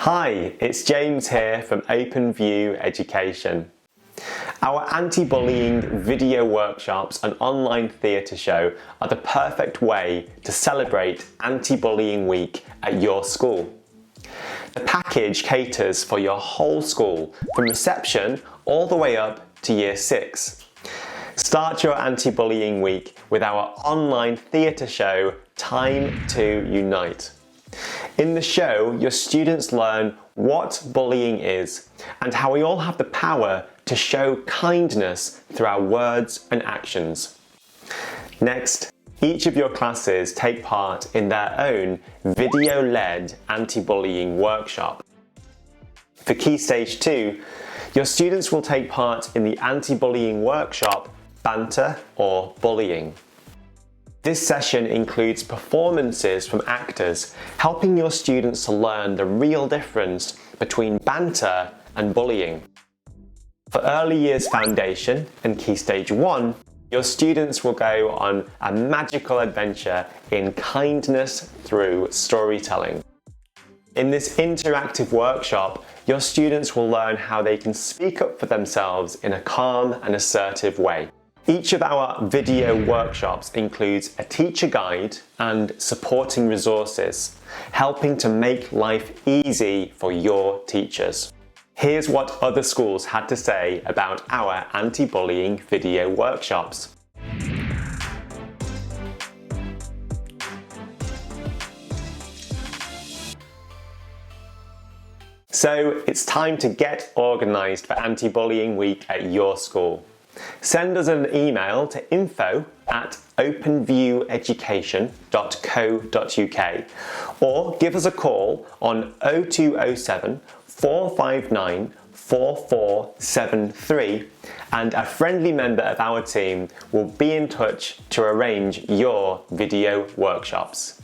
Hi, it's James here from OpenView Education. Our anti-bullying video workshops and online theatre show are the perfect way to celebrate Anti-Bullying Week at your school. The package caters for your whole school, from reception all the way up to Year 6. Start your Anti-Bullying Week with our online theatre show, Time to Unite. In the show, your students learn what bullying is and how we all have the power to show kindness through our words and actions. Next, each of your classes take part in their own video-led anti-bullying workshop. For Key Stage 2, your students will take part in the anti-bullying workshop, Banter or Bullying. This session includes performances from actors, helping your students to learn the real difference between banter and bullying. For Early Years Foundation and Key Stage 1, your students will go on a magical adventure in kindness through storytelling. In this interactive workshop, your students will learn how they can speak up for themselves in a calm and assertive way. Each of our video workshops includes a teacher guide and supporting resources, helping to make life easy for your teachers. Here's what other schools had to say about our anti-bullying video workshops. So it's time to get organised for Anti-Bullying Week at your school. Send us an email to info@openvieweducation.co.uk or give us a call on 0207 459 4473 and a friendly member of our team will be in touch to arrange your video workshops.